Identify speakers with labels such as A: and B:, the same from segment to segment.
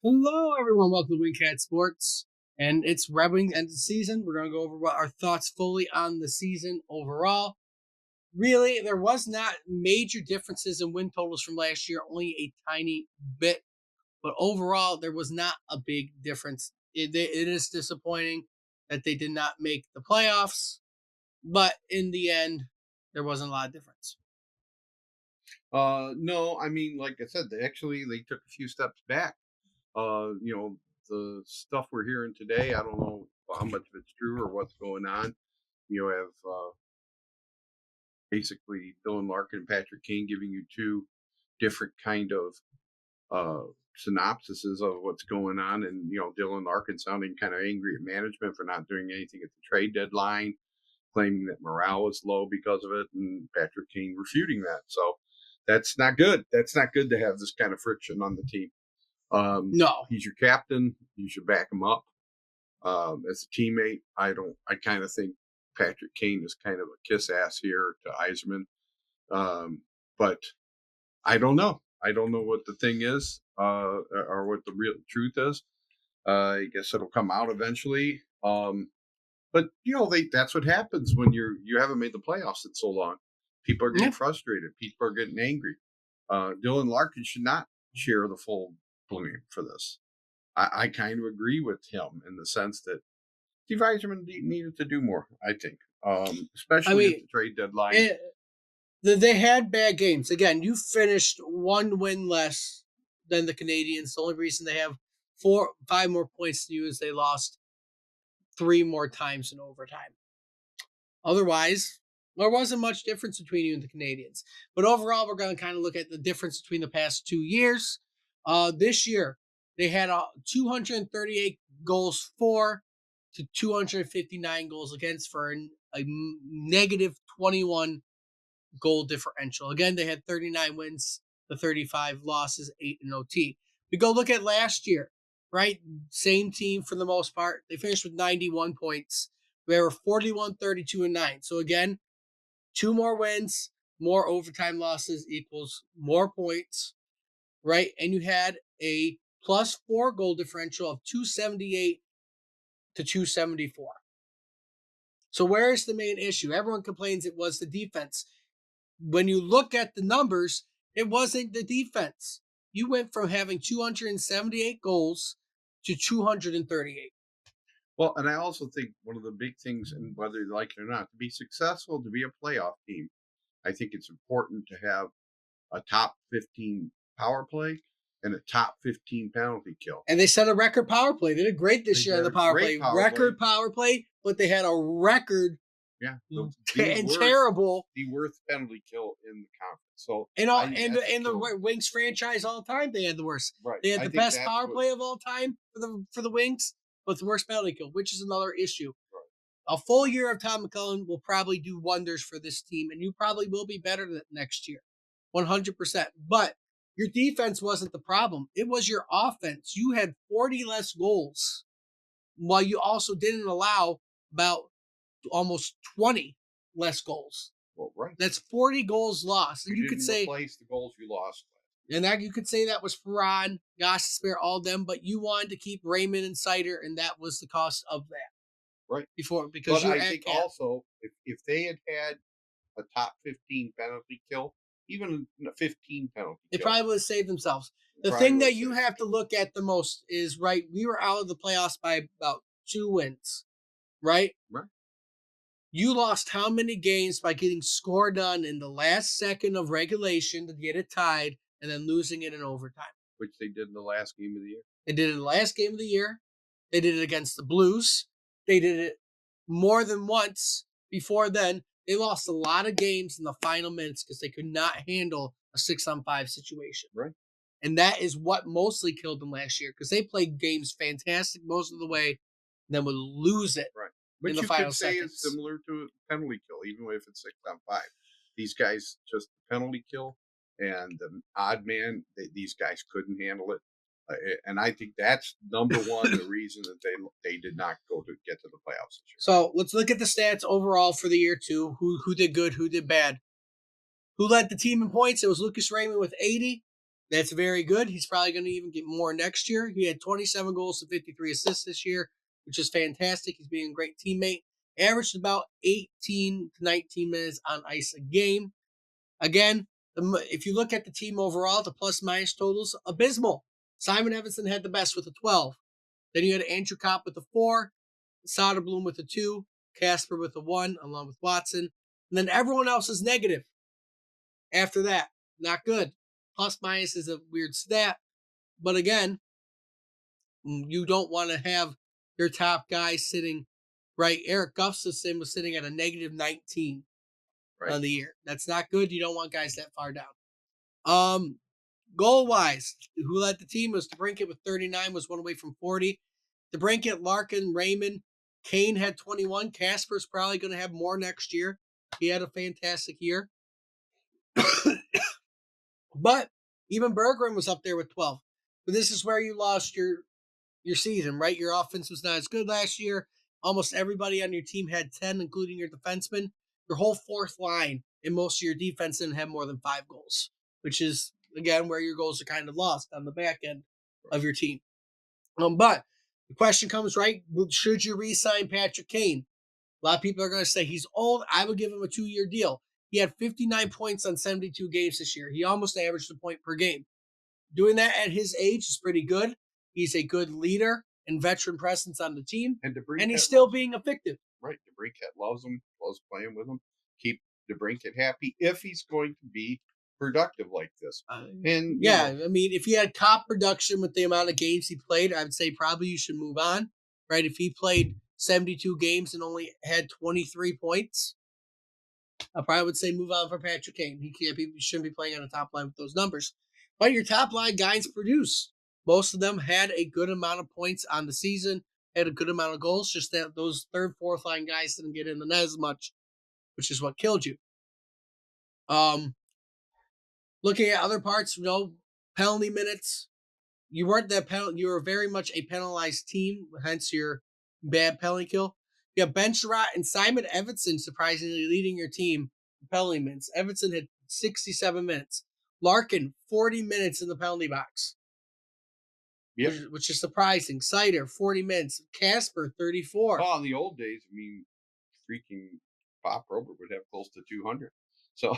A: Hello, everyone. Welcome to Wingcat Sports. And it's Red Wings end of the season. We're going to go over what our thoughts fully on the season overall. Really, there was not major differences in win totals from last year, only a tiny bit. But overall, there was not a big difference. It is disappointing that they did not make the playoffs. But in the end, there wasn't a lot of difference.
B: No, I mean, like I said, they took a few steps back. The stuff we're hearing today, I don't know how much of it's true or what's going on. You have basically Dylan Larkin and Patrick Kane giving you two different kind of synopsises of what's going on, and Dylan Larkin sounding kind of angry at management for not doing anything at the trade deadline, claiming that morale was low because of it, and Patrick Kane refuting that. So that's not good. That's not good to have this kind of friction on the team.
A: No.
B: He's your captain. You should back him up. As a teammate, I kind of think Patrick Kane is kind of a kiss ass here to Yzerman. But I don't know. I don't know what the thing is, or what the real truth is. I guess it'll come out eventually. But that's what happens when you haven't made the playoffs in so long. People are getting frustrated. People are getting angry. Dylan Larkin should not share the full blame for this. I kind of agree with him in the sense that Steve Yzerman needed to do more, I think, especially at the trade deadline.
A: They had bad games. Again, you finished one win less than the Canadians. The only reason they have 5 more points than you is they lost 3 more times in overtime. Otherwise, there wasn't much difference between you and the Canadians. But overall, we're going to kind of look at the difference between the past 2 years. This year, they had 238 goals for to 259 goals against for a negative 21 goal differential. Again, they had 39 wins, the 35 losses, 8 in OT. We go look at last year, right? Same team for the most part. They finished with 91 points. They were 41, 32, and 9. So again, 2 more wins, more overtime losses equals more points, right? And you had a plus 4 goal differential of 278 to 274. So where is the main issue? Everyone complains it was the defense. When you look at the numbers, it wasn't the defense. You went from having 278 goals to 238.
B: Well, and I also think one of the big things, and whether you like it or not, to be successful, to be a playoff team, I think it's important to have a top 15 power play and a top 15 penalty kill.
A: And they set a record power play. They did great this year in the power play. Record power play, but they had a record.
B: Yeah,
A: terrible.
B: The worst penalty kill in the conference. So
A: in the Wings franchise all time, they had the worst.
B: Right.
A: They had the best power play of all time for the Wings, but the worst penalty kill, which is another issue. Right. A full year of Tom McCullough will probably do wonders for this team, and you probably will be better next year, 100%. But your defense wasn't the problem; it was your offense. You had 40 less goals, while you also didn't allow about almost 20 less goals.
B: Well, right.
A: That's 40 goals lost. And
B: you could say replace the goals you lost.
A: And that you could say that was Perron, Gostisbehere, all them, but you wanted to keep Raymond and Sider, and that was the cost of that.
B: Right.
A: Because
B: I think also if they had a top 15 penalty kill, even a 15 penalty
A: kill, they probably would have saved themselves. The thing that you have to look at the most is, right, we were out of the playoffs by about 2 wins, right?
B: Right.
A: You lost how many games by getting scored on in the last second of regulation to get it tied and then losing it in overtime?
B: Which they did in the last game of the year.
A: They did it in the last game of the year. They did it against the Blues. They did it more than once before then. They lost a lot of games in the final minutes because they could not handle a 6-on-5 situation.
B: Right.
A: And that is what mostly killed them last year because they played games fantastic most of the way and then would lose it.
B: Right. But you could say it's similar to a penalty kill, even if it's 6-on-5. These guys just penalty kill, and the odd man, these guys couldn't handle it. And I think that's number one, the reason that they did not get to the playoffs this year.
A: So let's look at the stats overall for the year too. Who did good, who did bad. Who led the team in points? It was Lucas Raymond with 80. That's very good. He's probably going to even get more next year. He had 27 goals and 53 assists this year, which is fantastic. He's being a great teammate. Averaged about 18 to 19 minutes on ice a game. Again, if you look at the team overall, the plus minus totals, abysmal. Simon Evanson had the best with a 12. Then you had Andrew Kopp with a 4, Soderblom with a 2, Casper with a 1, along with Watson. And then everyone else is negative after that. Not good. Plus minus is a weird stat. But again, you don't want to have your top guy sitting right. Eric Gustafson was sitting at a negative 19
B: Right.
A: on the year. That's not good. You don't want guys that far down. Goal wise, who led the team was DeBrincat with 39, was one away from 40. DeBrincat, Larkin, Raymond, Kane had 21. Casper's probably going to have more next year. He had a fantastic year. But even Berggren was up there with 12. But this is where you lost your season, right? Your offense was not as good last year. Almost everybody on your team had 10, including your defenseman. Your whole fourth line and most of your defense didn't have more than 5 goals, which is, again, where your goals are kind of lost on the back end of your team. But the question comes, right? Should you re-sign Patrick Kane? A lot of people are going to say he's old. I would give him a 2-year deal. He had 59 points on 72 games this year. He almost averaged a point per game. Doing that at his age is pretty good. He's a good leader and veteran presence on the team, and he's still being effective.
B: Right, DeBrincat loves him, loves playing with him. Keep DeBrincat happy if he's going to be productive like this. And
A: yeah, I mean, if he had top production with the amount of games he played, I would say probably you should move on. Right, if he played 72 games and only had 23 points, I probably would say move on for Patrick Kane. He shouldn't be playing on the top line with those numbers. But your top line guys produce. Most of them had a good amount of points on the season, had a good amount of goals. Just that those third, fourth line guys didn't get in the net as much, which is what killed you. Looking at other parts, penalty minutes. You weren't that penalty. You were very much a penalized team, hence your bad penalty kill. You have Ben Sherratt and Simon Evanson surprisingly leading your team in penalty minutes. Evanson had 67 minutes. Larkin, 40 minutes in the penalty box. Yep. Which is surprising. Sider, 40 minutes. Casper, 34.
B: Well, in the old days, I mean, freaking Bob Robert would have close to 200. So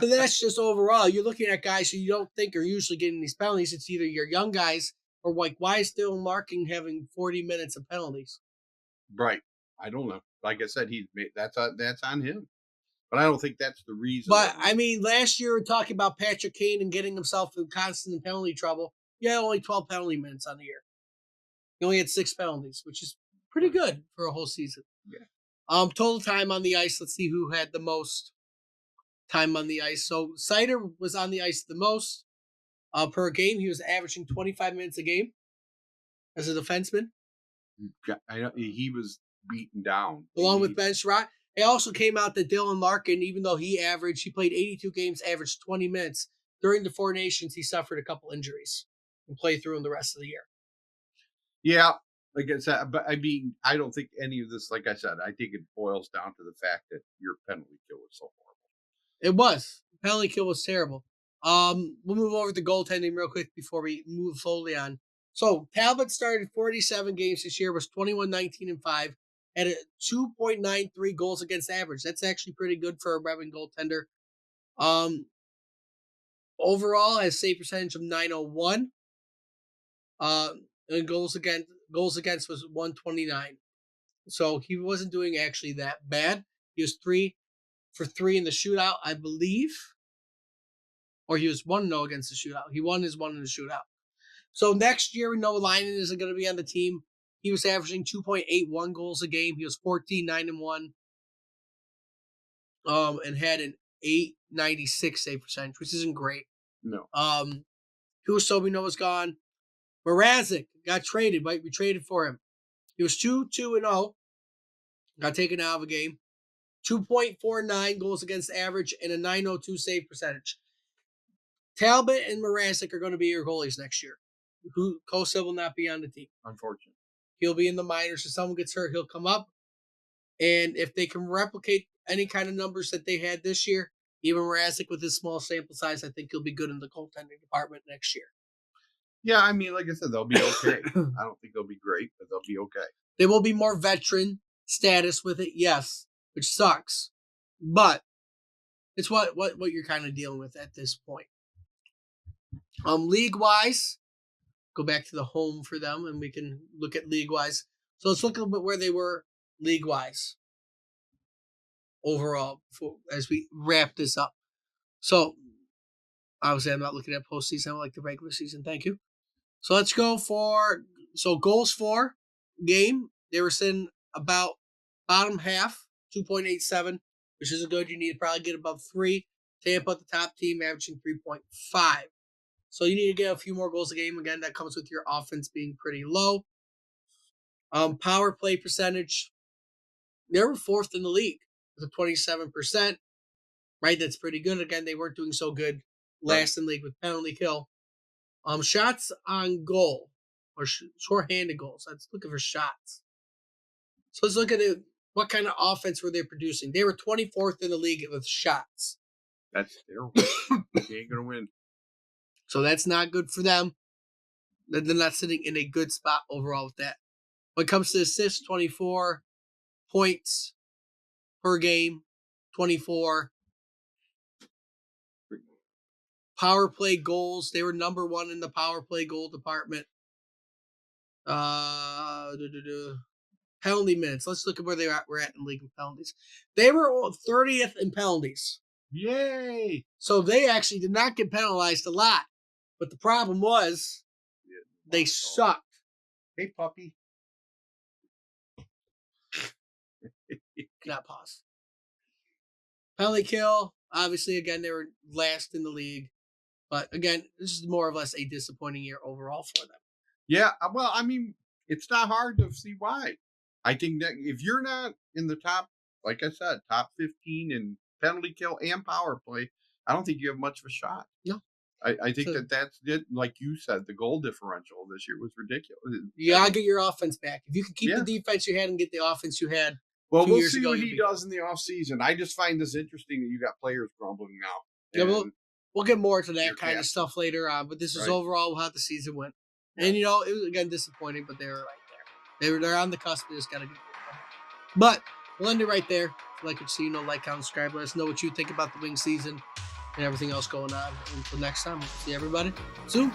A: So that's just overall. You're looking at guys who you don't think are usually getting these penalties. It's either your young guys or like, why is Dylan Larkin having 40 minutes of penalties?
B: Right. I don't know. Like I said, that's on him. But I don't think that's the reason.
A: But I mean, last year we were talking about Patrick Kane and getting himself in constant penalty trouble. Yeah, only 12 penalty minutes on the year. He only had 6 penalties, which is pretty good for a whole season.
B: Yeah.
A: Total time on the ice. Let's see who had the most time on the ice. So Sider was on the ice the most per game. He was averaging 25 minutes a game as a defenseman.
B: I know he was beaten down.
A: Along with Ben Sherratt. It also came out that Dylan Larkin, even though he played 82 games, averaged 20 minutes. During the Four Nations, he suffered a couple injuries and played through him the rest of the year.
B: Yeah, like I said, but I mean, I don't think any of this, like I said, I think it boils down to the fact that your penalty kill was so horrible.
A: It was. The penalty kill was terrible. We'll move over to goaltending real quick before we move slowly on. So Talbot started 47 games this year, was 21-19-5, at a 2.93 goals against average. That's actually pretty good for a Revan goaltender. Overall, has save percentage of .901. And goals against was 129. So he wasn't doing actually that bad. He was 3 for 3 in the shootout, I believe. Or he was 1-0 against the shootout. He won his 1 in the shootout. So next year, we know Linen isn't going to be on the team. He was averaging 2.81 goals a game. He was 14-9-1. And had an 896 save percentage, which isn't great.
B: No.
A: Husso, we know, is gone. Mrazek got traded, right? We traded for him. He was 2-2-0. Got taken out of a game. 2.49 goals against average and a 902 save percentage. Talbot and Mrazek are going to be your goalies next year. Kosa will not be on the team.
B: Unfortunately.
A: He'll be in the minors. If someone gets hurt, he'll come up. And if they can replicate any kind of numbers that they had this year, Even Mrazek with his small sample size, I think he'll be good in the goaltending department next year.
B: Yeah, I mean, like I said, they'll be okay. I don't think they'll be great, but they'll be okay.
A: They will be more veteran status with it, yes, which sucks, but it's what you're kind of dealing with at this point. League wise, go back to the home for them, and we can look at league wise. So let's look a little bit where they were league wise overall as we wrap this up. So obviously, I'm not looking at postseason. I like the regular season. Thank you. So let's go for goals for game. They were sitting about bottom half, 2.87, which is good. You need to probably get above 3. Tampa, the top team, averaging 3.5. So you need to get a few more goals a game. Again, that comes with your offense being pretty low. Power play percentage, they were 4th in the league with a 27%. Right, that's pretty good. Again, they weren't doing so good last in the league with penalty kill. Shots on goal or short-handed goals. Let's look for shots. So let's look at it. What kind of offense were they producing? They were 24th in the league with shots.
B: That's terrible. You ain't gonna win.
A: So that's not good for them. They're not sitting in a good spot overall with that. When it comes to assists, 24 points per game, 24. Power play goals, they were number 1 in the power play goal department. Penalty minutes. Let's look at where we're at in league with penalties. They were 30th in penalties.
B: Yay!
A: So they actually did not get penalized a lot. But the problem was they sucked.
B: Hey, puppy.
A: Cannot pause. Penalty kill. Obviously, again, they were last in the league. But again, this is more or less a disappointing year overall for them.
B: Yeah, well, I mean, it's not hard to see why. I think that if you're not in the top, like I said, top 15 in penalty kill and power play, I don't think you have much of a shot.
A: No.
B: I think that's it. Like you said, the goal differential this year was ridiculous.
A: You gotta get your offense back. If you can keep the defense you had and get the offense you had,
B: well, we'll see what he does in the offseason. I just find this interesting that you got players grumbling now.
A: Yeah, we'll get more to that kind of stuff later on. But this is overall how the season went. Yeah. And, it was, again, disappointing, but they were right there. They're on the cusp. They just got to get it. But we'll end it right there. If you like what you see, like, comment, subscribe. Let us know what you think about the wing season and everything else going on. Until next time, we'll see everybody soon.